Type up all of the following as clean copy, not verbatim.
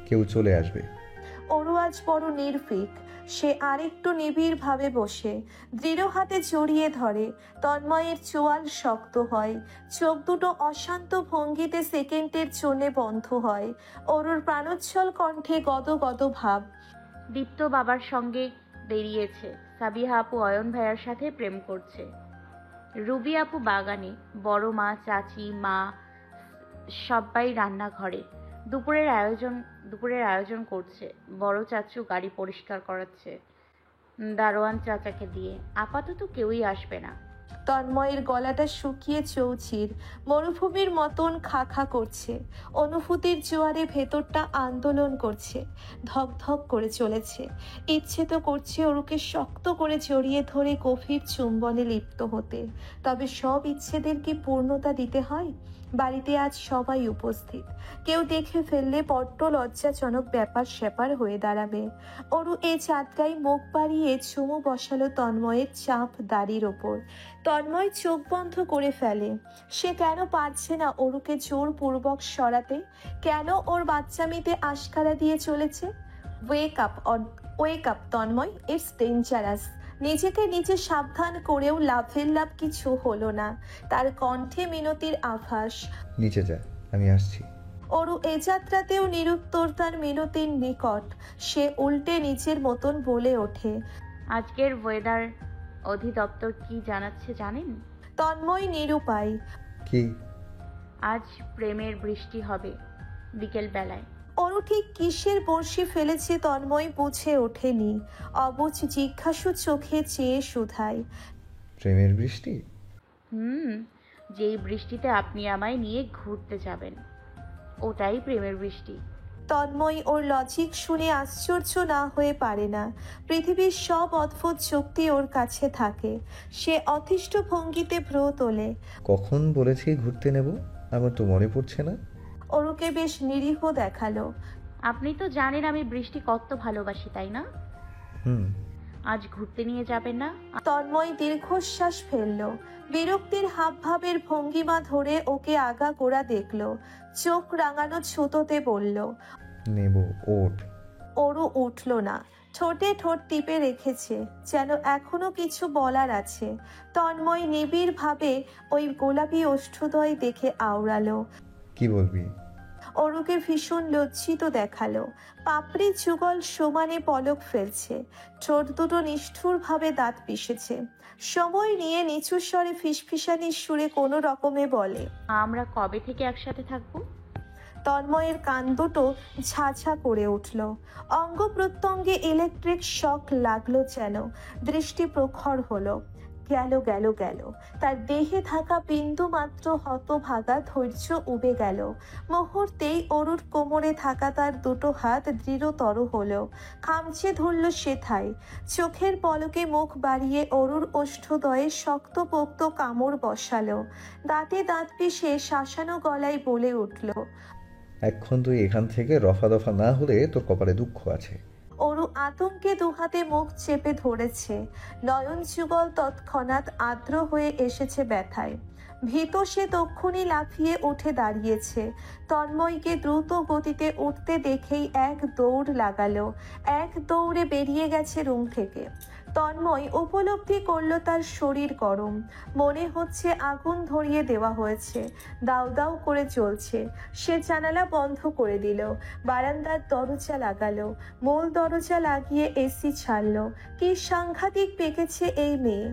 কেউ চলে আসবে। অরু আজ বড় নির্ভীক। সে আরেকটু নিবিড়ভাবে বসে দৃঢ় হাতে জড়িয়ে ধরে। তন্ময়ের চোয়াল শক্ত হয়, চোখ দুটো অশান্ত ভঙ্গিতে সেকেন্ডের জন্যে বন্ধ হয়। অরুর প্রাণোচ্ছল কণ্ঠে গদগদ ভাব। দীপ্ত বাবার সঙ্গে বেরিয়েছে, সাবিহা আপু অয়ন ভাইয়ার সাথে প্রেম করছে, রুবি আপু বাগানে, বড় মা, চাচি, মা সবাই রান্নাঘরে। দুপুরের আয়োজন করছে। বড় চাচু গাড়ি পরিষ্কার করাচ্ছে দারোয়ান চাচাকে দিয়ে। আপাতত কেউই আসবে না। তন্ময়ের গলাটা শুকিয়ে চৌচির মরুভূমির মতন খা খা করছে। অনুভূতির জোয়ারে ভেতরটা আন্দোলন করছে, ধক ধক করে চলেছে। ইচ্ছে তো করছে ওরুকে শক্ত করে জড়িয়ে ধরে গভীর চুম্বনে লিপ্ত হতে। তবে সব ইচ্ছেদের কি পূর্ণতা দিতে হয়? বাড়িতে আজ সবাই উপস্থিত। কেউ দেখে ফেললে বড্ড লজ্জাজনক ব্যাপার স্যাপার হয়ে দাঁড়াবে। অরু এই চাঁদগাই মুখ বাড়িয়ে চুমু বসালো তন্ময়ের চাপ দাড়ির ওপর। তন্ময় চোখ বন্ধ করে ফেলে। সে কেন পারছে না অরুকে জোরপূর্বক সরাতে? কেন ওর বাচ্চামিতে আশকারা দিয়ে চলেছে? Wake up Tanmay, it's dangerous. নিজেকে নিজে সাবধান করেও লাভের লাভ কিছু হলো না। তার কণ্ঠে মিনতির আভাস। নিচে যা, আমি আসছি। অরু এ যাত্রাতেও নিরুত্তরতার মিনতির নিকট। সে উল্টে নিজের মতন বলে ওঠে, আজকের ওয়েদার অধিদপ্তর কি জানাচ্ছে জানেন? তন্ময় নিরুপায়। কি? আজ প্রেমের বৃষ্টি হবে বিকেল বেলায়। অরু ঠিক কিসের বড়শি ফেলেছে তন্ময় বুঝে ওঠেনি। অবুঝ জিজ্ঞাসু চোখে চেয়ে শুধায়, প্রেমের বৃষ্টি? যেই বৃষ্টিতে আপনি আমায় নিয়ে ঘুরতে যাবেন, ওটাই প্রেমের বৃষ্টি। তন্ময় ওর লজিক শুনে আশ্চর্য না হয়ে পারে না। পৃথিবীর সব অদ্ভুত যুক্তি ওর কাছে থাকে। সে অতিষ্ঠ ভঙ্গিতে ভ্রু তোলে। কখন বলেছি ঘুরতে নেব? আমার তো মনে পড়ছে না। অরুকে বেশ নিরীহ দেখালো। আপনি তো জানেন আমি বৃষ্টি কত ভালোবাসি, তাই না? হুম। আজ ঘুরতে নিয়ে যাবেন না? তন্ময় দীর্ঘশ্বাস ফেলল। বিরক্তির হাবভাবের ভঙ্গিমা ধরে ওকে আগাগোড়া দেখল। চোখ রাঙানো ছুতোতে বলল, নেব, ওঠ। অরু উঠল না। ঠোঁটে ঠোঁট টিপে রেখেছে, যেন এখনো কিছু বলার আছে। তন্ময় নিবিড় ভাবে ওই গোলাপি ওষ্ঠদয় দেখে আওড়ালো। কি বলবি? অরুকে ভীষণ লজ্জিত দেখালো। পাপড়ি যুগল সমানে পলক ফেলছে, ঠোঁট দুটো নিষ্ঠুরভাবে দাঁত পিষেছে। সময় নিয়ে নিচু স্বরে ফিসফিসানির সুরে কোনো রকমে বলে, আমরা কবে থেকে একসাথে থাকবো? তন্ময়ের কান দুটো ঝাঝা করে উঠল। অঙ্গ প্রত্যঙ্গে ইলেকট্রিক শক লাগলো যেন। দৃষ্টি প্রখর হলো। গেল গেল গেল। তার দেহে থাকা বিন্দু মাত্র হতভাগা ধৈর্য উবে গেল। মুহূর্তেই অরুর কোমরে থাকা তার দুটো হাত দৃঢ়তর হলো। খামচে ধরল সেথায়। চোখের পলকে মুখ বাড়িয়ে অরুর ওষ্ঠদয়ে শক্তপোক্ত কামড় বসালো। দাঁতে দাঁত পিষে শাসানো গলায় বলে উঠল, এখন তুই এখান থেকে রফা দফা না হলে তোর কপালে দুঃখ আছে। অরু আতঙ্কে দুহাতে মুখ চেপে ধরেছে। নয়ন যুগল তৎক্ষণাৎ আর্দ্র হয়ে এসেছে ব্যথায়। ভীত সে তক্ষুনি লাফিয়ে উঠে দাঁড়িয়েছে। তন্ময়কে দ্রুত গতিতে উঠতে দেখেই এক দৌড় লাগালো। এক দৌড়ে বেরিয়ে গেছে রুম থেকে। তন্ময় উপলব্ধি করলো তার শরীর গরম। মনে হচ্ছে আগুন ধরিয়ে দেওয়া হয়েছে, দাউ দাউ করে চলছে। সে জানালা বন্ধ করে দিল, বারান্দার দরজা লাগালো, মূল দরজা লাগিয়ে এসি ছাড়লো। কি সাংঘাতিক পেকেছে এই মেয়ে।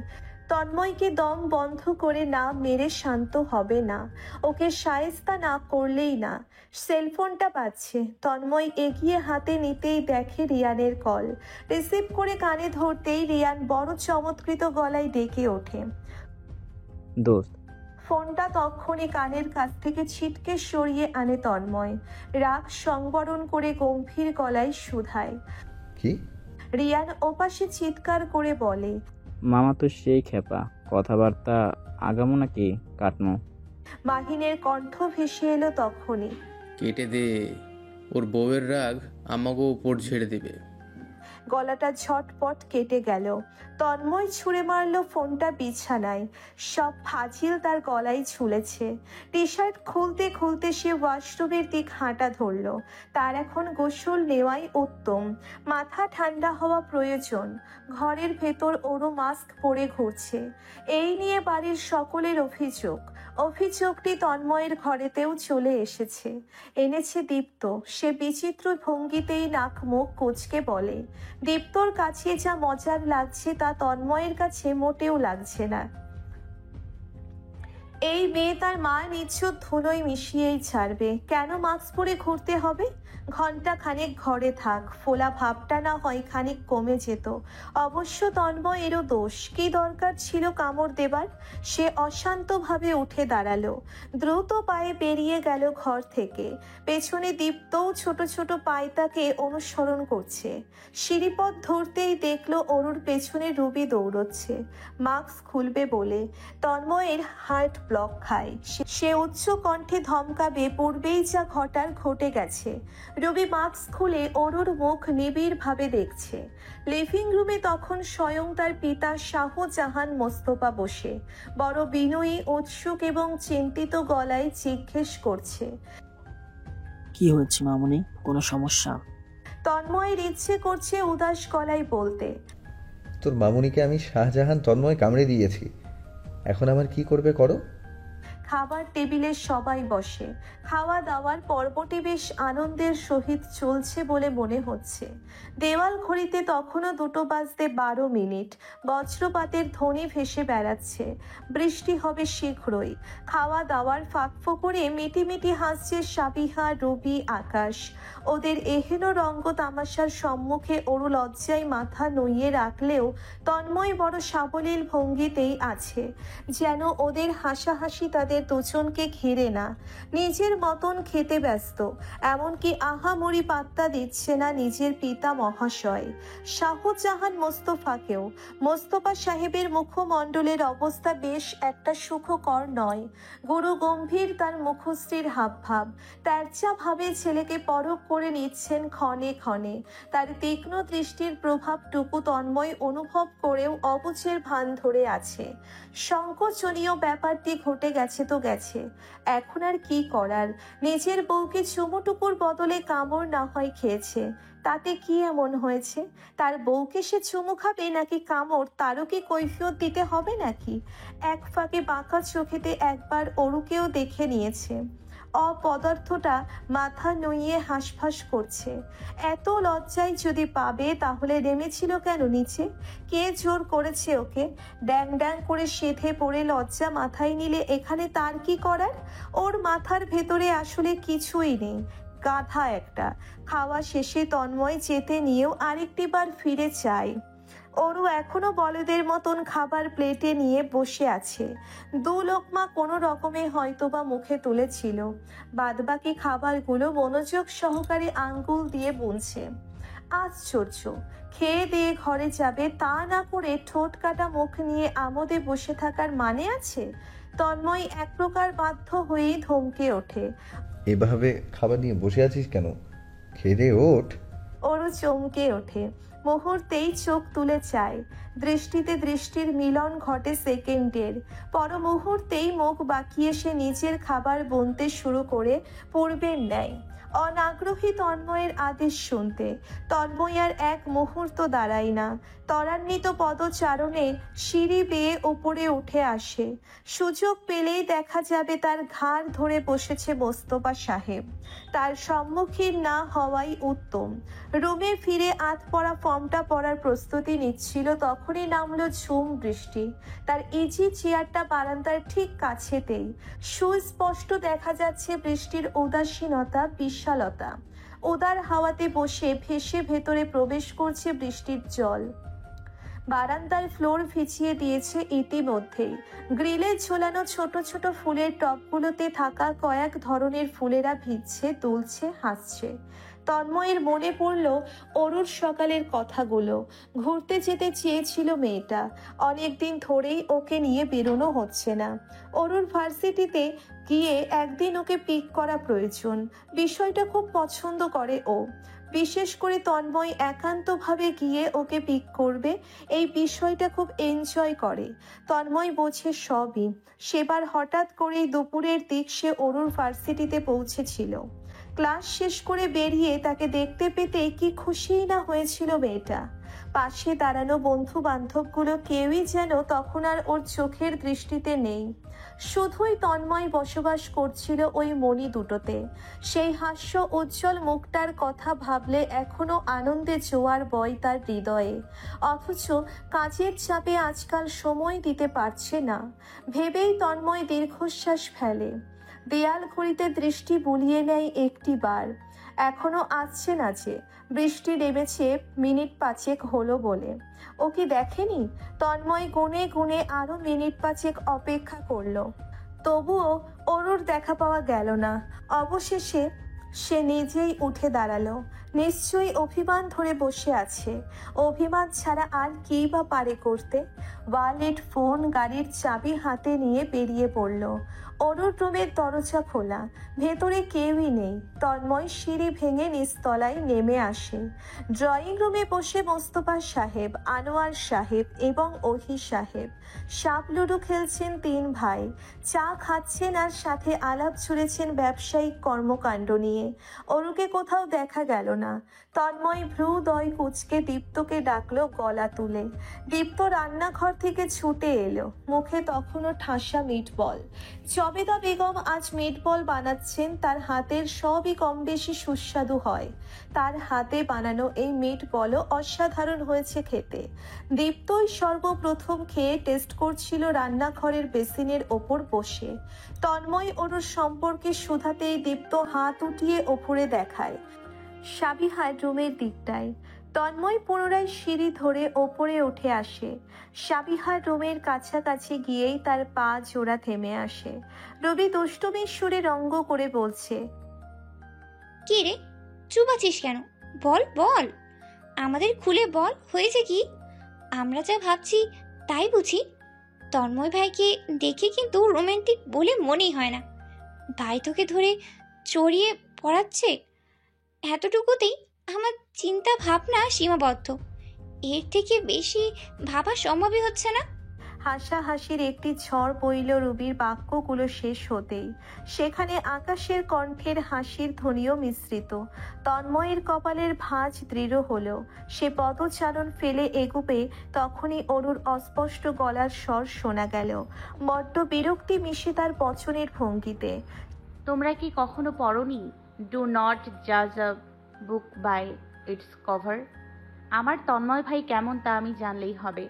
তন্ময়কে দম বন্ধ করে না মেরে শান্ত হবে না, ওকে শায়েস্তা না করলেই না। সেলফোনটা বাজছে। তন্ময় এগিয়ে হাতে নিতেই দেখে রিয়ানের কল। রিসিভ করে কানে ধরতেই রিয়ান বড় চমৎকৃত গলায় ডেকে ওঠে, দোস্ত। ফোনটা তক্ষুনি কানের কাছ থেকে ছিটকে সরিয়ে আনে তন্ময়। রাগ সংবরণ করে গম্ভীর গলায় শুধায়, কি? রিয়ান ওপাশে চিৎকার করে বলে, মামা তো সেই খেপা, কথাবার্তা আগামো নাকি কাটমো? মাহিনের কণ্ঠ ভেসে এলো তখনই, কেটে দে, ওর বউয়ের রাগ আমাকেও উপর ছেড়ে দিবে। গলাটা ঝটপট কেটে গেল। তন্ময় ছুঁড়ে মারল ফোনটা বিছানায়। সব ফাজিল তার গলায় ঝুলেছে। টি শার্ট খুলতে খুলতে সে ওয়াশরুমের দিক হাঁটা ধরল। তার এখন গোসল নেওয়াই উত্তম। মাথা ঠান্ডা হওয়া প্রয়োজন। ঘরের ভেতর ওরও মাস্ক পরে ঘুরছে। এই নিয়ে বাড়ির সকলের অভিযোগটি তন্ময়ের ঘরেতেও চলে এসেছে। এনেছে দীপ্ত। সে বিচিত্র ভঙ্গিতেই নাক মুখ কুঁচকে বলে। দীপ্তর কাছে যা মজার লাগছে তা তন্ময়ের কাছে মোটেও লাগছে না। এই মেয়ে তার মা নিশ্চয় ধুলোয় মিশিয়েই ছাড়বে। কেন মাস্ক পরে ঘুরতে হবে? ঘন্টা খানেক ঘরে থাক, ফোলা ভাবটা না হয় খানিক কমে যেত। অবশ্য তন্ময়েরও দোষ। কি দরকার ছিল কামড় দেবার? সে অশান্তভাবে উঠে দাঁড়ালো। দ্রুত পায়ে বেরিয়ে গেল ঘর থেকে। পেছনে দীপ্তও ছোট ছোট পায়ে তাকে অনুসরণ করছে। সিঁড়িপথ ধরতেই দেখলো অরুর পেছনে রুবি দৌড়চ্ছে মাস্ক খুলবে বলে। তন্ময়ের হার্ট ব্লক খায়। সে উচ্চ কণ্ঠে ধমকাবে, পূর্বেই যা ঘটার ঘটে গেছে। রবি মাস্ক খুলে অরুর মুখ নিবিড়ভাবে দেখছে। লিভিং রুমে তখন স্বয়ং তার পিতা শাহজাহান মোস্তফা বসে বড় বিনয়ী, উৎসুক এবং চিন্তিত গলায় জিজ্ঞেস করছে, কি হয়েছে মামুনি, কোনো সমস্যা? তন্ময়ের ইচ্ছে করছে উদাস গলায় বলতে, তোর মামুনিকে আমি শাহজাহান তন্ময় কামড়ে দিয়েছি। এখন আমার কি করবে করো। খাবার টেবিলে সবাই বসে। খাওয়া দাওয়ার পর্বটি বেশ আনন্দের সহিত চলছে বলে মনে হচ্ছে। দেওয়াল ঘড়িতে তখনও 2:12 বজ্রপাতের ধ্বনি ভেসে বেড়াচ্ছে। বৃষ্টি হবে শীঘ্রই। খাওয়া দাওয়ার ফাঁকফোকরে মিটিমিটি হাসছে সাবিহা, রুবি, আকাশ। ওদের এহেন রঙ্গ তামাশার সম্মুখে অরু লজ্জায় মাথা নুইয়ে রাখলেও তন্ময় বড় সাবলীল ভঙ্গিতেই আছে, যেন ওদের হাসাহাসি তাদের দুজনকে ঘিরে না। নিজের মতন খেতে ব্যস্ত। এমনকি আহামরি পাত্তা দিচ্ছে না নিজের পিতা মহাশয় শাহজাহান মোস্তফাকেও। মোস্তফা সাহেবের মুখমণ্ডলের অবস্থা বেশ একটা সুখকর নয়। গুরু গম্ভীর তার মুখশ্রীর হাবভাব। তেরচা ভাবে ছেলেকে পরখ করে নিচ্ছেন ক্ষণে ক্ষণে। তার তীক্ষ্ণ দৃষ্টির প্রভাবটুকু তন্ময় অনুভব করেও অবুঝের ভান ধরে আছে। সংকোচনীয় ব্যাপারটি ঘটে গেছে তো গেছে, এখন আর কি করার। নিজের বউকে চুমুটুকুর বদলে কামড় না হয় খেয়েছে, তাতে কি এমন হয়েছে? তার বউকে সে চুমু খাবে নাকি কামড়, তারও কি কৈফিয়ত দিতে হবে নাকি? এক ফাঁকে বাঁকা চোখেতে একবার অরুকেও দেখে নিয়েছে। অপদার্থটা মাথা নুইয়ে হাঁসফাঁস করছে। এত লজ্জায় যদি পাবে তাহলে নেমেছিল কেন নিচে? কে জোর করেছে ওকে? ড্যাং ড্যাং করে সেধে পড়ে লজ্জা মাথায় নিলে এখানে তার কি করার? ওর মাথার ভেতরে আসলে কিছুই নেই, গাধা একটা। খাওয়া শেষে তন্ময় যেতে নিয়েও আরেকটি বার ফিরে চায়। অরু এখনো বলদের মতন খাবার প্লেটে নিয়ে বসে আছে। 2 লোকমা কোনো রকমে হয়তোবা মুখে তুলেছিল। বাদবাকি খাবারগুলো মনোযোগ সহকারে আঙ্গুল দিয়ে বুনছে। আশ্চর্য, খেয়ে দিয়ে ঘরে যাবে তা না করে ঠোঁট কাটা মুখ নিয়ে আমোদে বসে থাকার মানে আছে? তন্ময় এক প্রকার বাধ্য হয়েই ধমকে ওঠে। এভাবে খাবার নিয়ে বসে আছিস কেন? খেয়ে দে, ওঠ। ওরও চমকে ওঠে। মুহূর্তেই চোখ তুলে চায়। দৃষ্টিতে দৃষ্টির মিলন ঘটে সেকেন্ডের। পর মুহূর্তেই মুখ বাঁকিয়ে সে নিজের খাবার বুনতে শুরু করে পূর্বের ন্যায়। অনাগ্রহী তন্ময়ের আদেশ শুনতে। তন্ময় আর এক মুহূর্ত দাঁড়ায় না। ত্বরান্বিত পদচারণে সিঁড়ি বেয়ে উপরে উঠে আসে। সুযোগ পেলেই দেখা যাবে তার ঘাড় ধরে বসেছে মোস্তফা সাহেব। তার সম্মুখীন না হওয়াই উত্তম। রুমে ফিরে আধ পড়া ফর্মটা পড়ার প্রস্তুতি নিচ্ছিল, তখনই নামলো ঝুম বৃষ্টি। তার ইজি চেয়ারটা বারান্দার ঠিক কাছেতেই। সুস্পষ্ট দেখা যাচ্ছে বৃষ্টির উদাসীনতা, বিশালতা। উদার হাওয়াতে বসে ভেসে ভেতরে প্রবেশ করছে বৃষ্টির জল। বারান্দার ফ্লোর ভিজিয়ে দিয়েছে ইতিমধ্যেই। গ্রিলে ঝোলানো ছোট ছোট ফুলের টবগুলোতে থাকা কয়েক ধরনের ফুলেরা ভিজছে, দুলছে, হাসছে। তন্ময়ের মনে পড়ল অরুর সকালের কথাগুলো। ঘুরতে যেতে চেয়েছিল মেয়েটা, অনেকদিন ধরেই ওকে নিয়ে বেরোনো হচ্ছে না। অরুর ভার্সিটিতে গিয়ে একদিন ওকে পিক করা প্রয়োজন। বিষয়টা খুব পছন্দ করে ও, বিশেষ করে তন্ময় একান্তভাবে গিয়ে ওকে পিক করবে, এই বিষয়টা খুব এনজয় করে। তন্ময় বোঝে সবই। সেবার হঠাৎ করেই দুপুরের দিক সে অরুর ভার্সিটিতে পৌঁছেছিল। ক্লাস শেষ করে বেরিয়ে তাকে দেখতে পেতে কি খুশিই না হয়েছিল মেয়েটা। পাশে দাঁড়ানো বন্ধু বান্ধবগুলো কেউই যেন তখন আর ওর চোখের দৃষ্টিতে নেই। শুধুই তন্ময় বসবাস করছিল ওই মণি দুটোতে। সেই হাস্য উজ্জ্বল মুখটার কথা ভাবলে এখনো আনন্দে জোয়ার বয় তার হৃদয়ে। অথচ কাজের চাপে আজকাল সময় দিতে পারছে না ভেবেই তন্ময় দীর্ঘশ্বাস ফেলে। দেয়াল ঘড়িতে দৃষ্টি বুলিয়ে নেয় একটি বার। এখনো আসছে না যে, বৃষ্টি নেমেছে মিনিট 5 হলো বলে। ও কি দেখেনি? তন্ময় গুনে গুনে আরো মিনিট 5 অপেক্ষা করলো, তবুও অরুর দেখা পাওয়া গেল না। অবশেষে সে নিজেই উঠে দাঁড়ালো। নিশ্চয়ই অভিমান ধরে বসে আছে। অভিমান ছাড়া আর কি বা পারে করতে। ওয়ালেট, ফোন, গাড়ির চাবি হাতে নিয়ে বেরিয়ে পড়ল। অরুর রুমের দরজা খোলা, ভেতরে কেউই নেই। তন্ময় সিঁড়ি ভেঙে নিচতলায় নেমে আসে। ড্রয়িং রুমে বসে মোস্তফা সাহেব, আনোয়ার সাহেব এবং ওহি সাহেব সাপ লুডো খেলছেন 3 ভাই। চা খাচ্ছেন আর সাথে আলাপ ছুড়েছেন ব্যবসায়িক কর্মকাণ্ড নিয়ে। অরুকে কোথাও দেখা গেল না। তন্ময় ভ্রুদয় কুঁচকে দীপ্তকে ডাকলো গলা তুলে। দীপ্ত রান্নাঘর থেকে ছুটে এলো, মুখে তখনও ঠাসা মিটবল। জবেদা বেগম আজ মিটবল বানাচ্ছেন। তার হাতের সবই কম বেশি সুস্বাদু হয়। তার হাতে বানানো এই মিটবলও অসাধারণ হয়েছে খেতে। দীপ্তই সর্বপ্রথম খেয়ে টেস্ট করছিল রান্নাঘরের বেসিনের ওপর বসে। তন্ময় অরুর সম্পর্কে শুধাতেই দীপ্ত হাত উঠিয়ে ওপরে দেখায় সাবিহার রুমের দিকটায়। তন্ময় পুনরায় সিঁড়ি ধরে ওপরে উঠে আসে। সাবিহার রুমের কাছাকাছি গিয়েই তার পা জোড়া থেমে আসে। রবি দুষ্টুমির সুরে রঙ্গ করে বলছে, কি রে, চুপ আছিস কেন? বল বল, আমাদের খুলে বল, হয়েছে কি? আমরা যা ভাবছি তাই বুঝি। তন্ময় ভাইকে দেখে কিন্তু রোমান্টিক বলে মনেই হয় না। ভাই তোকে ধরে চড়িয়ে পড়াচ্ছে, এতটুকুতেই আমার চিন্তা ভাবনা সীমাবদ্ধ। এর থেকে বেশি ভাবা সম্ভবই হচ্ছে না। হাসাহাসির একটি ঝড় বইল রুবির বাক্যগুলো শেষ হতেই। সেখানে আকাশের কণ্ঠের হাসির ধ্বনিও মিশ্রিত। তন্ময়ের কপালের ভাঁজ দৃঢ় হলো। সে পদচারণ ফেলে এগুবে, তখনই অরুর অস্পষ্ট গলার স্বর শোনা গেল, বড্ড বিরক্তি মিশে তার বচনের ভঙ্গিতে। তোমরা কি কখনো পড়োনি, ডু নট জাজ আ বুক বাই ইটস কভার? আমার তন্ময় ভাই কেমন তা আমি জানলেই হবে,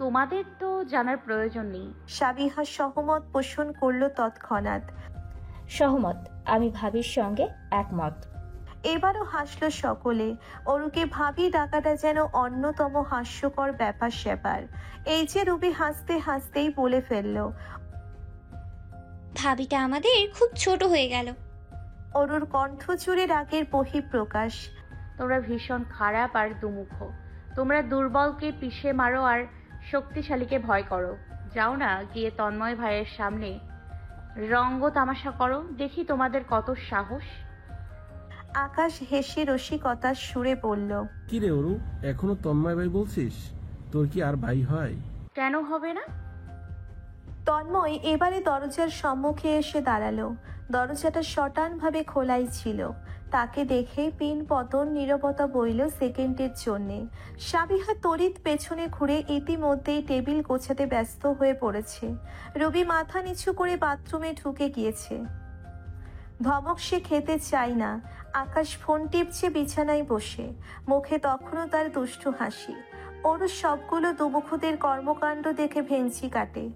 তোমাদের তো জানার প্রয়োজন নেই। সাবিহা সহমত পোষণ করল তৎক্ষণাৎ। সহমত, আমি ভাবির সঙ্গে একমত। এবারও হাসল সকলে। অরুকে ভাবি ডাকাটা যেন অন্যতম হাস্যকর ব্যাপার স্যাপার। এই যে রুবি হাসতে হাসতেই বলে ফেলল, ভাবিটা আমাদের খুব ছোট হয়ে গেল। অরুর কণ্ঠ জুড়ে রাগের বহিঃপ্রকাশ। তোমরা ভীষণ খারাপ আর দুমুখ। তোমরা দুর্বলকে পিষে মারো আর শক্তিশালীকে ভয় করো। যাও না গিয়ে তন্ময় ভাইয়ের সামনে রঙ্গ তামাশা করো, দেখি তোমাদের কত সাহস। আকাশ হেসে রসিকতার সুরে বলল, কি রে অরু, এখনো তন্ময় ভাই বলছিস? তোর কি আর ভাই হয়? কেন হবে না? তন্ময় এবারে দরজার সম্মুখে এসে দাঁড়ালো। দরজাটা শটানভাবে খোলাই ছিল। তাকে দেখে পিন পতন নীরবতা বইল সেকেন্ডের জন্যে। সাবিহা তড়িৎ পেছনে ঘুরে ইতিমধ্যেই টেবিল গোছাতে ব্যস্ত হয়ে পড়েছে। রবি মাথা নিচু করে বাথরুমে ঢুকে গিয়েছে। ধমক সে খেতে চায় না। আকাশ ফোন টিপছে বিছানায় বসে, মুখে তখনও তার দুষ্টু হাসি। ওর সবগুলো দুমুখদের কর্মকাণ্ড দেখে ভেঙচি কাটে।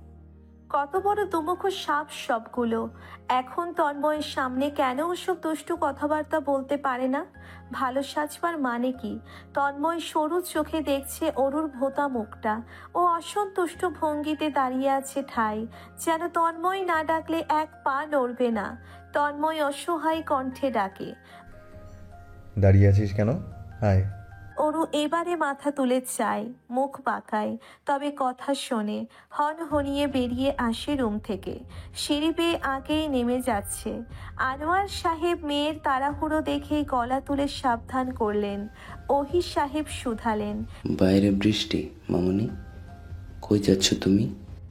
কত বড় দুমুখ সাপ সবগুলো। এখন তন্ময়ের সামনে কেন ওসব দুষ্টু কথাবার্তা বলতে পারে না? ভালো সাজবার মানে কি? তন্ময় সরু চোখে দেখছে অরুর ভোতা মুখটা। ও অসন্তুষ্ট ভঙ্গিতে দাঁড়িয়ে আছে ঠাই, যেন তন্ময় না ডাকলে এক পা নড়বে না। তন্ময় অসহায় কণ্ঠে ডাকে, দাঁড়িয়ে আছিস কেন? আয়। অরু এবারে মাথা তুলে চায়, মুখ বাঁকায়, তবে কথা শোনে। হন হনিয়ে বেরিয়ে আসে রুম থেকে। সিঁড়ি বেয়ে আগেই নেমে যাচ্ছে। আনোয়ার সাহেব মেয়ের তাড়াহুড়ো দেখে গলা তুলে সাবধান করলেন। ওহি সাহেব শুধালেন, বাইরে বৃষ্টি মামুনি, কই যাচ্ছ তুমি?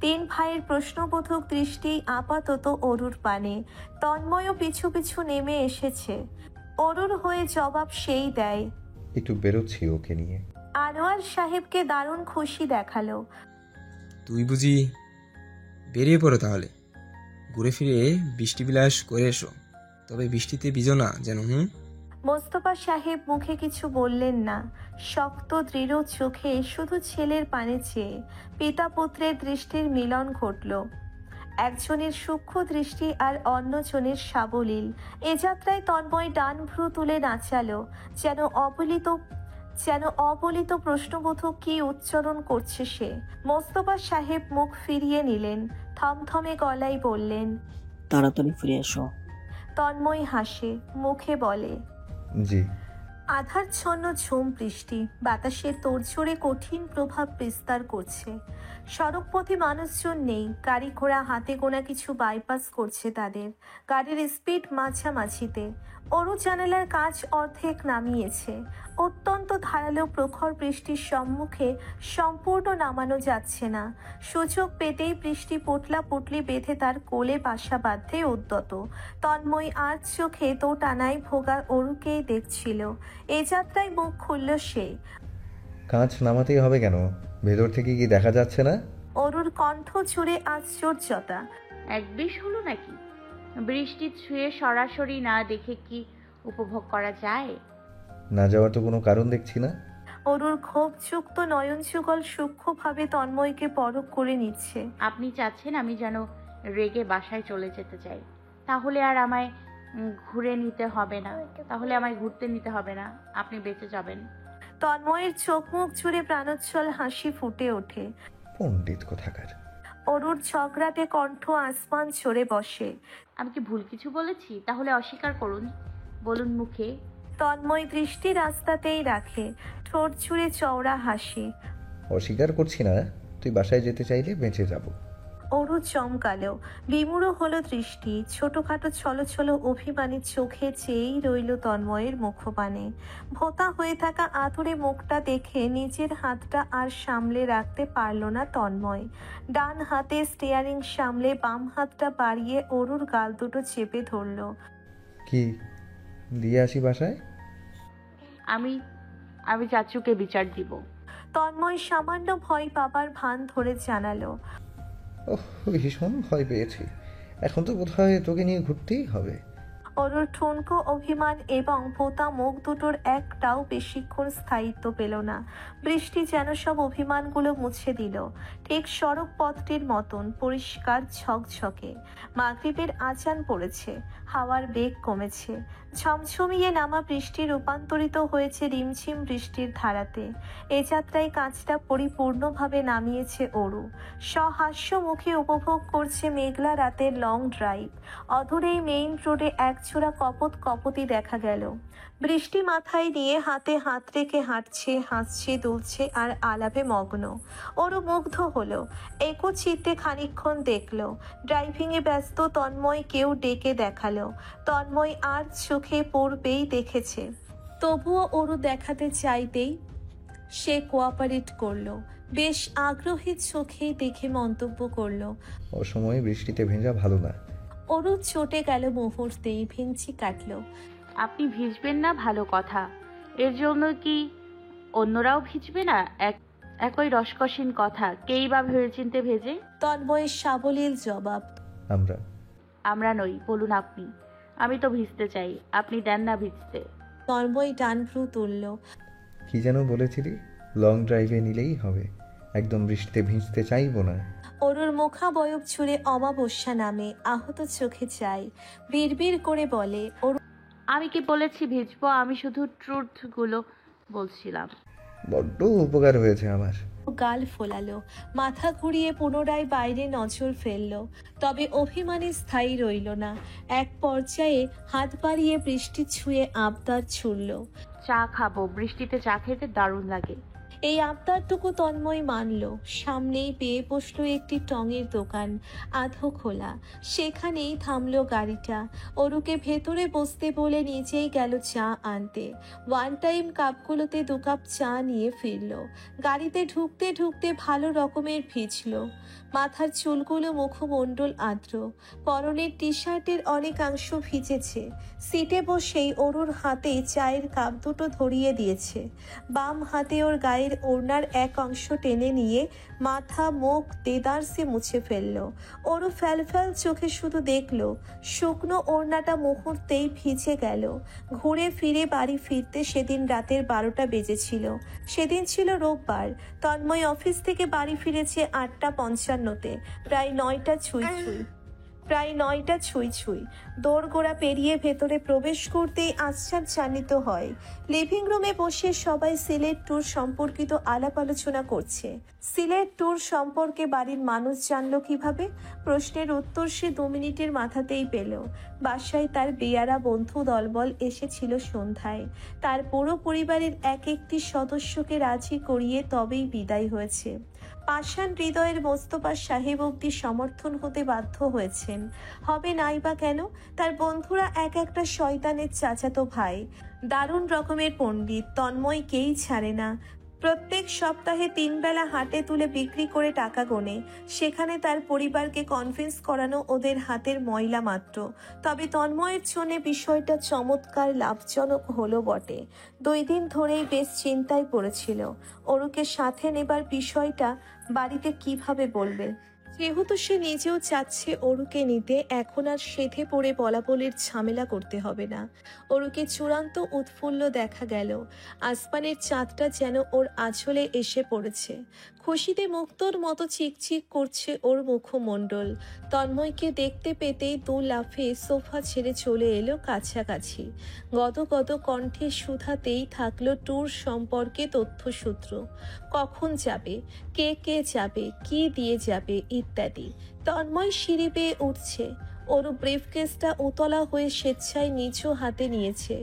তিন ভাইয়ের প্রশ্নবোধক দৃষ্টি আপাতত অরুর পানে। তন্ময়ও পিছু পিছু নেমে এসেছে। অরুর হয়ে জবাব সেই দেয়। একটু বেরোচ্ছি ওকে নিয়ে। আনোয়ার সাহেবকে দারুণ খুশি দেখালো। তুই বুঝি বেরিয়ে পড়ো তাহলে, ঘুরে ফিরে বৃষ্টি বিলাস করে এসো, তবে বৃষ্টিতে ভিজো না যেন। মোস্তফা সাহেব মুখে কিছু বললেন না। শক্ত দৃঢ় চোখে শুধু ছেলের পানে চেয়ে পিতা পুত্রের দৃষ্টির মিলন ঘটল। একজনের সূক্ষ্ম দৃষ্টি আর অন্যজনের সাবলীল। এ যাত্রায় তন্ময় ডান ভ্রু তুলে নাচালো, যেন অবলিত প্রশ্নবোধক কি উচ্চারণ করছে সে। মোস্তফা সাহেব মুখ ফিরিয়ে নিলেন, থমথমে গলায় বললেন, তাড়াতাড়ি ফিরে এসো। তন্ময় হাসে, মুখে বলে, জি। আধারচ্ছন্ন ঝুম বৃষ্টি বাতাসের তোড়জোড়ে কঠিন প্রভাব বিস্তার করছে। সড়কপথে মানুষজন নেই, গাড়ি ঘোড়া হাতে গোনা কিছু বাইপাস করছে তাদের। গাড়ির স্পিড মাঝামাঝিতে। অরু জানালার কাজ অর্ধেক নামিয়েছে। অত্যন্ত ধারালো প্রখর বৃষ্টির সম্মুখে সম্পূর্ণ নামানো যাচ্ছে না। সুযোগ পেতেই বৃষ্টি পোটলা পুটলি বেঁধে তার কোলে বাসা বাঁধতে উদ্যত। তন্ময় আজ চোখে তো টানায় ভোগা অরুকেই দেখছিল। এ যাত্রায় মুখ খুলল সে। কাঁচ নামাতেই হবে কেন? ভেতর থেকে কি দেখা যাচ্ছে না? অরুর কণ্ঠ জুড়ে আশ্চর্যতা। এক বিষ হলো নাকি? বৃষ্টি ছুঁয়ে সরাসরি না দেখে কি উপভোগ করা যায়? না যাওয়ার তো কোনো কারণ দেখছি না। অরুর ক্ষোভযুক্ত নয়ন যুগল সূক্ষ্মভাবে তন্ময়কে পরখ করে নিচ্ছে। আপনি চাচ্ছেন আমি যেন রেগে বাসায় চলে যেতে চাই? তাহলে আর আমায় ঘুরে নিতে হবে না, তাহলে আমায় ঘুরতে নিতে হবে না, আপনি বেঁচে যাবেন। তন্ময়ের চোখ মুখ জুড়ে প্রাণোচ্ছল হাসি ফুটে ওঠে। পণ্ডিত কোথাকার। অরুর ঝগড়াটে কণ্ঠ আসমান ছড়ে বসে। আমি কি ভুল কিছু বলেছি? তাহলে অস্বীকার করুন, বলুন মুখে। তন্ময় দৃষ্টি রাস্তাতেই রাখে, ঠোঁট ছুঁড়ে চওড়া হাসি। অস্বীকার করছি না, তুই বাসায় যেতে চাইলে বেঁচে যাব। অরু চমকালো, বিমূঢ় হলো দৃষ্টি। ছোটখাটো ছলছল অভিমানী চোখে চেয়েই রইল তন্ময়ের মুখপানে। ভোঁতা হয়ে থাকা আতুরে মুখটা দেখে নিজের হাতটা আর সামলে রাখতে পারল না তন্ময়। ডান হাতে স্টিয়ারিং সামলে বাম হাতটা বাড়িয়ে অরুর গাল দুটো চেপে ধরল। কি দিয়ে আসি বাসায়? আমি আমি চাচুকে বিচার দিব। তন্ময় সামান্য ভয় পাবার ভান ধরে জানালো। ওহ, ভীষণ ভয় পেয়েছি। এখন তো বোধহয় তোকে নিয়ে ঘুরতেই হবে। অরুর ঠুনকো অভিমান এবং পোতা মুখ দুটোর একটাও বেশিক্ষণ স্থায়িত্ব পেল না। বৃষ্টি যেন সব অভিমানগুলো মুছে দিল। ঠিক সড়ক পথটির মতন পরিষ্কার ঝকঝকে। মাগরিবের আজান পড়েছে, হাওয়ার বেগ কমেছে। ঝমঝমিয়ে নামা বৃষ্টি রূপান্তরিত হয়েছে রিমঝিম বৃষ্টির ধারাতে। এ যাত্রায় কাজটা পরিপূর্ণভাবে নামিয়েছে অরু। সহাস্য মুখে উপভোগ করছে মেঘলা রাতের লং ড্রাইভ। অদূরেই মেইন রোডে একজোড়া কপত কপতি দেখা গেল। বৃষ্টি মাথায় নিয়ে হাতে হাত রেখে হাঁটছে, হাসছে, দুলছে আর আলাপে মগ্ন। ওরও মুগ্ধ হলো। একো চিত্তে খানিকক্ষণ দেখলো। ড্রাইভিংয়ে ব্যস্ত তন্ময় কেউ ডেকে দেখালো। তন্ময় আর চোখে পড়বেই দেখেছে, তবুও ওরও দেখাতে চাইতেই সে কোঅপারেট করলো। বেশ আগ্রহী চোখেই দেখে মন্তব্য করলো, অসময়ে বৃষ্টিতে ভেজা ভালো না। ওরও চটে গেল মুহূর্তেই, ভেঙচি কাটলো। আপনি ভিজবেন না ভালো কথা, এর জন্য কি অন্যরাও ভিজবে না? একই রসকসীন কথা, কেই বা ভেবেচিন্তে ভেজে? তন্ময়ের সাবলীল জবাব, আমরা নই, বলুন আপনি। আমি তো ভিজতে চাই, আপনি দেন না ভিজতে। তন্ময় ডান ভ্রু তুলল। কি যেন বলেছিলি? লং ড্রাইভে নিলেই হবে, একদম বৃষ্টিতে ভিজতে চাইবো না। অরুর মুখাবয়ব ছুঁড়ে অমাবস্যা নামে, আহত চোখে চাই, বিড়বিড় করে বলে, আমি কি বলেছি ভিজবো? আমি শুধু ট্রুথগুলো বলছিলাম। বড্ড উপকার হয়েছে আমার। গাল ফোলালো, মাথা ঘুরিয়ে পুনরায় বাইরে নজর ফেলল। তবে অভিমানে স্থায়ী রইল না। এক পর্যায়ে হাত বাড়িয়ে বৃষ্টি ছুঁয়ে আবদার ছুড়ল। চা খাবো, বৃষ্টিতে চা খেতে দারুণ লাগে। এই আবদারটুকু তন্ময় মানল। সামনেই পেয়ে বসলো একটি টঙের দোকান, আধো খোলা। সেখানেই থামলো গাড়িটা। অরুকে ভেতরে বসতে বলে নিজেই গেল চা আনতে। ওয়ান টাইম কাপগুলোতে 2 কাপ চা নিয়ে ফিরল। গাড়িতে ঢুকতে ঢুকতে ভালো রকমের ভিজল। মাথার চুলগুলো মুখমণ্ডল আর্দ্র, পরনের টি শার্টের অনেকাংশ ভিজেছে। সিটে বসেই অরুর হাতে চায়ের কাপ দুটো ধরিয়ে দিয়েছে। বাম হাতে ওর গায়ের ওড়নার এক অংশ টেনে নিয়ে মাথা মুখ দেদারসে মুছে ফেলল। ওরু ফ্যালফ্যাল চোখে শুধু দেখল শুকনো ওড়নাটা মুহূর্তেই ভিজে গেল। ঘুরে ফিরে বাড়ি ফিরতে সেদিন রাতের 12টা বেজেছিল। সেদিন ছিল রোববার। তন্ময় অফিস থেকে বাড়ি ফিরেছে 8:55-তে, প্রায় 9টা ছুঁই ছুঁই। দোরগোড়া পেরিয়ে ভেতরে প্রবেশ করতেই আশ্চর্যান্বিত হয়। লিভিং রুমে বসে সবাই সিলেট ট্যুর সম্পর্কিত আলাপ আলোচনা করছে। সিলেট ট্যুর সম্পর্কে বাড়ির মানুষ জানলো কিভাবে? প্রশ্নের উত্তর সে 2 মিনিটের মাথাতেই পেল। বাসায় তার বেয়ারা বন্ধু দলবল এসেছিল সন্ধ্যায়। তার পুরো পরিবারের এক একটি সদস্যকে রাজি করিয়ে তবেই বিদায় হয়েছে। পাষাণ হৃদয়ের মোস্তফা সাহেব অব্দি সমর্থন হতে বাধ্য হয়েছেন। হবে নাই বা কেন? তার বন্ধুরা এক একটা শয়তানের চাচাতো ভাই, দারুণ রকমের পণ্ডিত, তন্ময়কেই ছাড়ে না। প্রত্যেক সপ্তাহে 3 বেলা হাটে তুলে বিক্রি করে টাকা গোনে। সেখানে তার পরিবারকে কনভিন্স করানো ওদের হাতের ময়লা মাত্র। তবে তন্ময়ের জন্য বিষয়টা চমৎকার লাভজনক হলো বটে। 2 দিন ধরেই বেশ চিন্তায় পড়েছিল অরুকে সাথে নেবার বিষয়টা বাড়িতে কিভাবে বলবে। যেহেতু সে নিজেও চাচ্ছে অরুকে নিতে, এখন আর সেধে পড়ে বলাবলির ঝামেলা করতে হবে না। অরুকে চূড়ান্ত উৎফুল্ল দেখা গেল। আসমানের চাঁদটা যেন ওর আঁচলে এসে পড়েছে। খুশিতে মুক্তোর মতো চিকচিক করছে ওর মুখমণ্ডল। তন্ময়কে দেখতে পেতেই 2 লাফে সোফা ছেড়ে চলে এলো কাছাকাছি। গদগদ কণ্ঠে শুধাতেই থাকলো ট্যুর সম্পর্কে তথ্যসূত্র। কখন যাবে, কে কে যাবে, কি দিয়ে যাবে ইত্যাদি। তন্ময় সিঁড়ি বেয়ে উঠছে। ওর ব্রিফকেসটা উতলা হয়ে স্বেচ্ছায় নিচু হাতে নিয়েছে।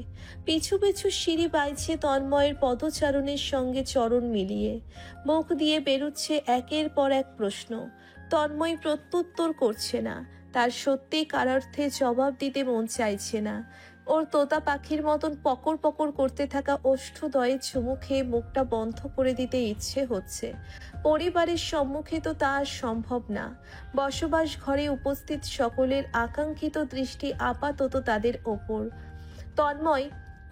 পিছু পিছু সিঁড়ি বাইছে তন্ময়ের পদচারণের সঙ্গে চরণ মিলিয়ে। মুখ দিয়ে বেরুচ্ছে একের পর এক প্রশ্ন। তন্ময় প্রত্যুত্তর করছে না। তার সত্যি কারার্থে জবাব দিতে মন চাইছে না। ওর তোতা পাখির মতন পকর পকর করতে থাকা ওষ্ঠদয়ে চুমু খেয়ে মুখটা বন্ধ করে দিতে ইচ্ছে হচ্ছে। পরিবারের সম্মুখে তো তা আর সম্ভব না। বসবাস ঘরে উপস্থিত সকলের আকাঙ্ক্ষিত দৃষ্টি আপাতত তাদের ওপর। তন্ময়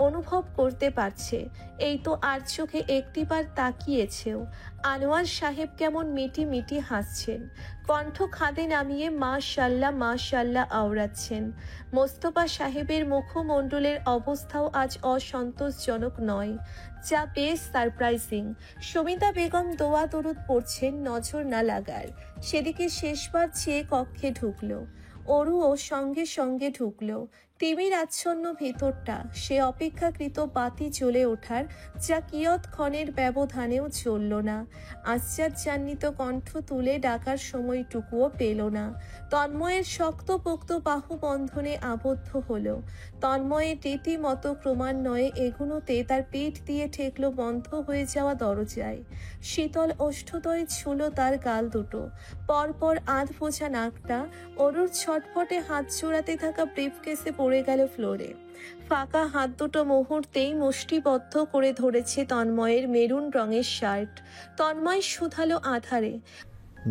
অনুভব করতে পারছে এই তো আর চোখে একটিবার তাকিয়েছেও। আনোয়ার সাহেব কেমন মিটি মিটি হাসছেন, কণ্ঠ খাদে নামিয়ে মাশাল্লাহ মাশাল্লাহ আওড়াচ্ছেন। মোস্তফা সাহেবের মুখমণ্ডলের অবস্থাও আজ অসন্তোষজনক নয়, যা বেশ সারপ্রাইজিং। সমিতা বেগম দোয়া দরুদ পড়ছেন নজর না লাগার। সেদিকে শেষবার চেয়ে কক্ষে ঢুকলো। অরুও সঙ্গে সঙ্গে ঢুকলো। তিমির আচ্ছন্ন ভেতরটা সে অপেক্ষাকৃত বাতি জ্বলে ওঠার যা কিয়ৎক্ষণের ব্যবধানেও চলল না। আশ্চর্যান্বিত কণ্ঠ তুলে ডাকার সময়টুকুও পেল না। তন্ময়ের শক্তপোক্ত বাহুবন্ধনে আবদ্ধ হলো। তন্ময়ের রীতিমতো ক্রমান্বয়ে এগুনোতে তার পেট দিয়ে ঠেকল বন্ধ হয়ে যাওয়া দরজায়। শীতল ওষ্ঠদয়ে ছুল তার গাল দুটো। পরপর আধ বোঝা নাকটা অরুর ছটফটে হাত জোড়াতে থাকা ব্রিফকেসে পড়ে গেল ফ্লোরে। ফাঁকা হাত দুটো মুহূর্তেই মুষ্টিবদ্ধ করে ধরেছে তন্ময়ের মেরুন রঙের শার্ট। তন্ময় শুধালো আধারে,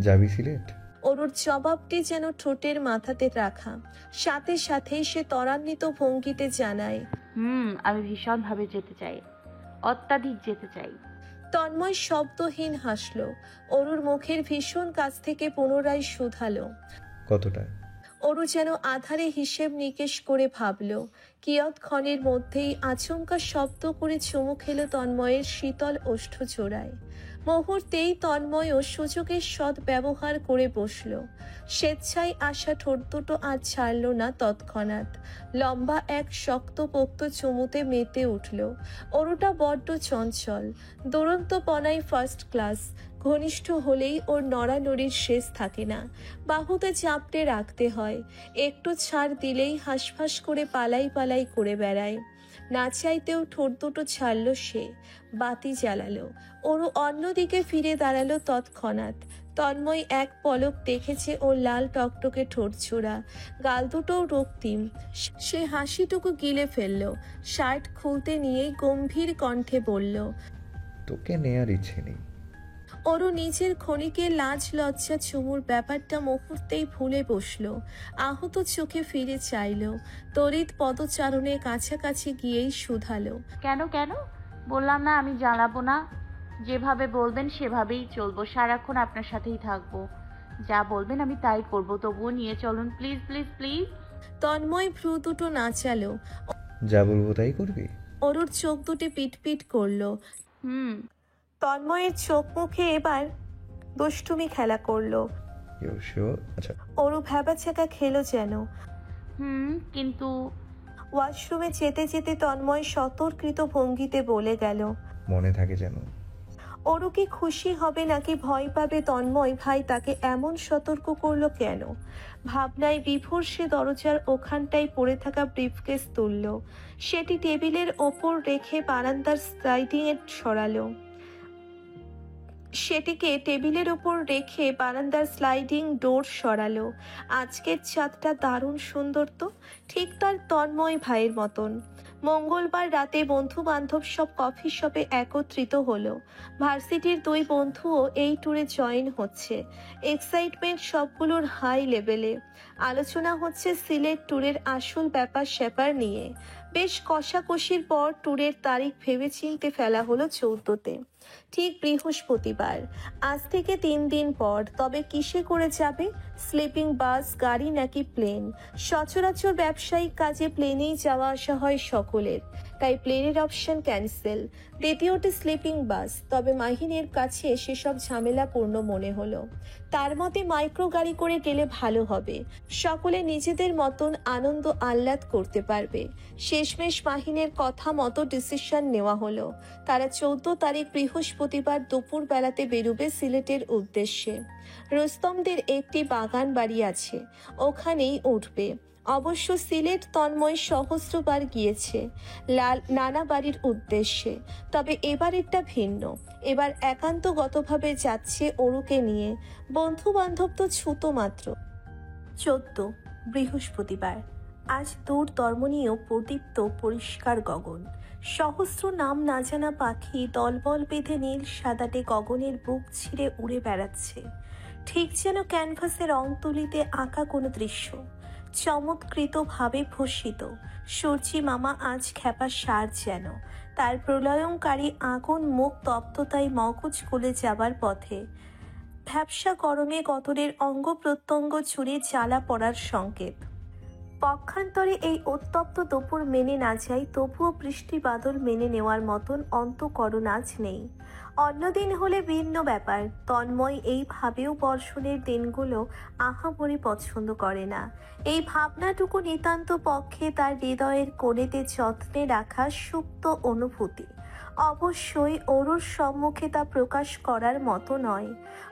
যাবি সিলেট? অরুর জবাবটি যেন ঠোঁটের মাথাতে রাখা। সাথে সাথেই সে ত্বরান্বিত ভঙ্গিতে জানায়, আমি ভীষণভাবে যেতে চাই, অত্যাধিক যেতে চাই। তন্ময় শব্দহীন হাসল। অরুর মুখের ভীষণ কাছ থেকে পুনরায় শুধালো, কতটা? অরু যেন আধারে হিসেব নিকেশ করে ভাবল। কিয়ৎক্ষণের মধ্যেই আচমকা শব্দ করে চুমু খেল তন্ময়ের শীতল ওষ্ঠ জোড়ায়। মুহূর্তেই তন্ময় ও সুযোগের সদ্ব্যবহার করে বসল। স্বেচ্ছায় আসা ঠোঁট দুটো আজ ছাড়ল না তৎক্ষণাৎ। লম্বা এক শক্তপোক্ত চুমুতে মেতে উঠল। ওরটা বড্ড চঞ্চল, দুরন্তপনায় ফার্স্ট ক্লাস। ঘনিষ্ঠ হলেই ওর নড়ানড়ির শেষ থাকে না, বাহুতে চাপটে রাখতে হয়। একটু ছাড় দিলেই হাঁসফাঁস করে পালাই পালাই করে বেড়ায়। না চাইতেও ঠোঁট দুটো ছাড়ল সে, বাতি জ্বালালো। ওরও অন্যদিকে ফিরে দাঁড়ালো তৎক্ষণাৎ। তন্ময় এক পলক দেখেছে ওর লাল টকটকে ঠোঁট ছোড়া, গাল দুটোও রক্তিম। সে হাসিটুকু গিলে ফেলল। শার্ট খুলতে নিয়েই গম্ভীর কণ্ঠে বলল, তোকে নেয়ার ইচ্ছে নেই। ওরও নিজের ক্ষণিকের লাজ লজ্জা চুমুর ব্যাপারটা মুহূর্তেই ভুলে বসলো। আহত চোখে ফিরে চাইল। তড়িৎ পদচারণে কাছাকাছি গিয়েই শুধালো, কেন কেন? বললাম না আমি জ্বালাবো না। যেভাবে বলবেন সেভাবেই চলবো, সারাক্ষণ আপনার সাথেই থাকবো। যা বলবেন আমি তাই করব, তবুও নিয়ে চলুন প্লিজ প্লিজ প্লিজ। তন্ময় ভ্রু দুটো নাচালো। যা বলবো তাই করবি? অরুর চোখ দুটি পিটপিট করলো। তন্ময়ের চোখ মুখে এবার দুষ্টুমি খেলা করলো। আচ্ছা। অরু ভ্যাবাচ্যাকা খেলো যেন। কিন্তু ওয়াশরুমে যেতে যেতে তন্ময় সতর্কৃত ভঙ্গিতে বলে গেল, মনে থাকে যেন। অরু কি খুশি হবে নাকি ভয় পাবে তন্ময় ভাই তাকে এমন সতর্ক করলো কেন? ভাবনায় বিভোর সে দরজার ওখানটায় পড়ে থাকা ব্রিফকেস তুলল। সেটি টেবিলের ওপর রেখে বারান্দার স্লাইডিংয়ে সরালো। সেটিকে টেবিলের ওপর রেখে বারান্দার স্লাইডিং ডোর সরালো। আজকের ছাদটা দারুণ সুন্দর তো, ঠিক তার তন্ময় ভাইয়ের মতন। মঙ্গলবার রাতে বন্ধু বান্ধব সব কফি শপে একত্রিত হলো। ভার্সিটির দুই বন্ধুও এই ট্যুরে জয়েন হচ্ছে। এক্সাইটমেন্ট সবগুলোর হাই লেভেলে। আলোচনা হচ্ছে সিলেট ট্যুরের আসল ব্যাপার স্যাপার নিয়ে। বেশ কষাকষির পর ট্যুরের তারিখ ভেবেচিন্তে ফেলা হলো 14তে, ঠিক বৃহস্পতিবার। আজ থেকে 3 দিন পর। তবে কিসে করে যাবে? স্লিপিং বাস, গাড়ি নাকি প্লেন? সচরাচর ব্যবসায়িক কাজে প্লেনেই যাওয়া আসা হয় সকলের, তাই প্লেনের অপশন ক্যান্সেল। দ্বিতীয়টি স্লিপিং বাস, তবে মাহিনের কাছে সেসব ঝামেলাপূর্ণ মনে হলো। তার মতে মাইক্রো গাড়ি করে গেলে ভালো হবে, সকলে নিজেদের মতন আনন্দ আহ্লাদ করতে পারবে। শেষমেশ মাহিনের কথা মতো ডিসিশন নেওয়া হলো। তারা 14 তারিখ বৃহস্পতিবার দুপুর বেলাতে বেরোবে সিলেটের উদ্দেশ্যে। রুস্তমদের একটি বাগান বাড়ি আছে, ওখানেই উঠবে। অবশ্য সিলেট তন্ময় সহস্রবার গিয়েছে নানা বাড়ির উদ্দেশ্যে, তবে এবারেরটা ভিন্ন। এবার একান্তগতভাবে যাচ্ছে অরুকে নিয়ে। বন্ধু বান্ধব তো ছুতো মাত্র। 14 বৃহস্পতিবার। আজ দূর তর্মনীয় প্রদীপ্ত পরিষ্কার গগন। সহস্র নাম না জানা পাখি দলবল বেঁধে নীল সাদাটে গগনের বুক ছিঁড়ে উড়ে বেড়াচ্ছে, ঠিক যেন ক্যানভাসে রং তুলিতে আঁকা কোনো দৃশ্য। চমৎকৃতভাবে ভূষিত সূর্যি মামা আজ খ্যাপা সার যেন। তার প্রলয়ঙ্কারী আগুন মুখ তপ্ততায় মগজ গলে যাবার পথে। ভ্যাপসা গরমে গতরের অঙ্গ প্রত্যঙ্গ জুড়ে জ্বালা পড়ার সংকেত। পক্ষান্তরে এই উত্তপ্ত দুপুর মেনে না যাই, তবুও বৃষ্টি বাদল মেনে নেওয়ার মতন অন্তঃকরণ আজ নেই। অন্যদিন হলে ভিন্ন ব্যাপার। তন্ময় এইভাবেও বর্ষণের দিনগুলো আহামরি পছন্দ করে না। এই ভাবনাটুকু নিতান্ত পক্ষে তার হৃদয়ের কোণেতে যত্নে রাখা সুপ্ত অনুভূতি। অবশ্যই অরুর সম্মুখে তা প্রকাশ করার মতো নয়।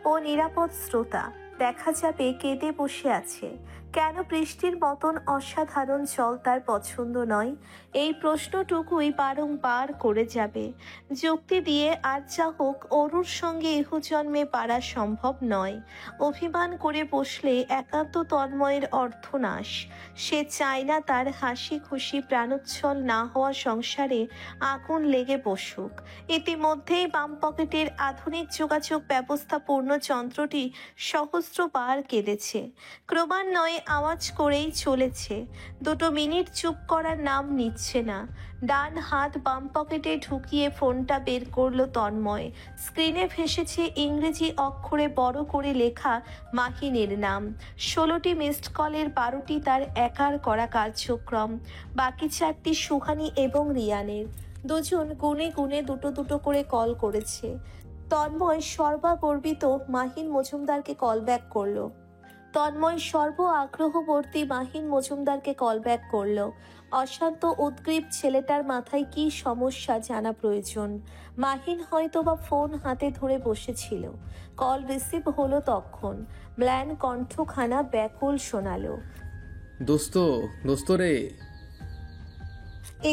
ও নিরাপদ শ্রোতা, দেখা যাবে কেঁদে বসে আছে। কেন বৃষ্টির মতন অসাধারণ জল তার পছন্দ নয়? এই প্রশ্নটুকুই বারংবার করে যাবে। যুক্তি দিয়ে আর যা হোক, অরুর সঙ্গে ইহজন্মে পারা সম্ভব নয়। অভিমান করে বসলে একান্ত তন্ময়ের অর্থনাশ। সে চায় না তার হাসি খুশি প্রাণোচ্ছল না হওয়া সংসারে আগুন লেগে বসুক। ইতিমধ্যেই বাম পকেটের আধুনিক যোগাযোগ ব্যবস্থাপূর্ণ যন্ত্রটি সহস্রবার কেঁদেছে, ক্রমান্বয়ে আওয়াজ করেই চলেছে। 2 মিনিট চুপ করার নাম নিচ্ছে না। ডান হাত বাম পকেটে ঢুকিয়ে ফোনটা বের করলো তন্ময়। স্ক্রিনে ভেসেছে ইংরেজি অক্ষরে বড় করে লেখা মাহিনের নাম। 16টি মিসড কলের 12টি তার একার করা কার্যক্রম, বাকি 4টি সুহানি এবং রিয়ানের। দুজন গুনে গুনে দুটো করে কল করেছে। তন্ময় সর্বাগর্বিত মাহিন মজুমদারকে কল ব্যাক করলো। তন্ময় সর্ব আগ্রহবর্তী মাহিন মজুমদারকে কল ব্যাক করলো। অশান্ত উদ্গ্রীব ছেলেটার মাথায় কি সমস্যা জানা প্রয়োজন। মাহিন হয়তোবা ফোন হাতে ধরে বসেছিল। কল রিসিভ হলো তখন ম্লান কণ্ঠখানা ব্যাকুল শোনালো। দোস্ত রে।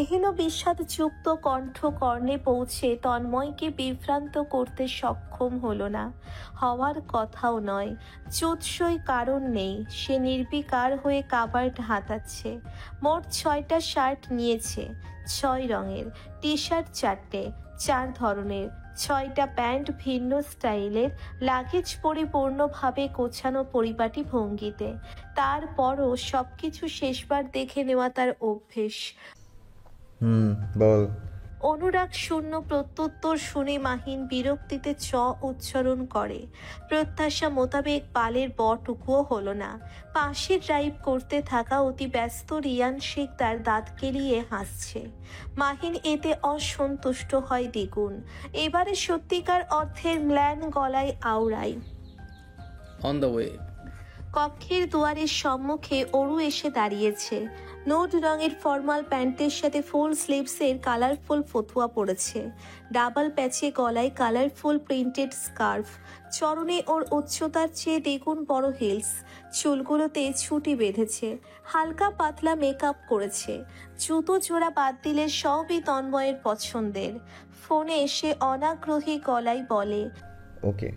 এহেন বিষাদযুক্ত কণ্ঠ কর্ণে পৌঁছে তন্ময়কে বিভ্রান্ত করতে সক্ষম হলো না, হওয়ার কথাও নয়। চুৎসই কারণ নেই, সে নির্বিকার হয়ে কাবার্ড হাতাচ্ছে। মোট 6টা শার্ট নিয়েছে, 6 রঙের, টি শার্ট 4টে, 4 ধরনের, 6টা প্যান্ট ভিন্ন স্টাইলের, লাগেজ পরিপূর্ণভাবে গোছানো পরিপাটি ভঙ্গিতে। তারপরও সবকিছু শেষবার দেখে নেওয়া তার অভ্যেস। বল। অনুরাগ শূন্য প্রত্যুত্তর শুনে মাহিন বিরক্তিতে উচ্চারণ করে। প্রত্যাশা মোতাবেক পালের বটুকুও হলো না। পাশে ড্রাইভ করতে থাকা অতি ব্যস্ত রিয়ান শেখ তার দাঁত কেলিয়ে হাসছে। মাহিন এতে অসন্তুষ্ট হয় দ্বিগুণ। এবারে সত্যিকার অর্থের ম্লান গলায় আওড়ায়। On the way. কক্ষের দুয়ারের সম্মুখে অরু এসে দাঁড়িয়েছে। নোট রঙের ফর্মাল প্যান্টের সাথে ফুল স্লিভসের কালারফুল ফতুয়া পরেছে। ডাবল প্যাচে গলায় কালারফুল প্রিন্টেড স্কার্ফ। চরণে ওর উচ্চতার চেয়ে দ্বিগুণ বড় হিলস। চুলগুলোতে ছুটি বেঁধেছে। হালকা পাতলা মেকআপ করেছে। জুতো জোড়া বাদ দিলে সবই তন্ময়ের পছন্দের। ফোনে এসে অনাগ্রহী গলায় বলে, ওকে।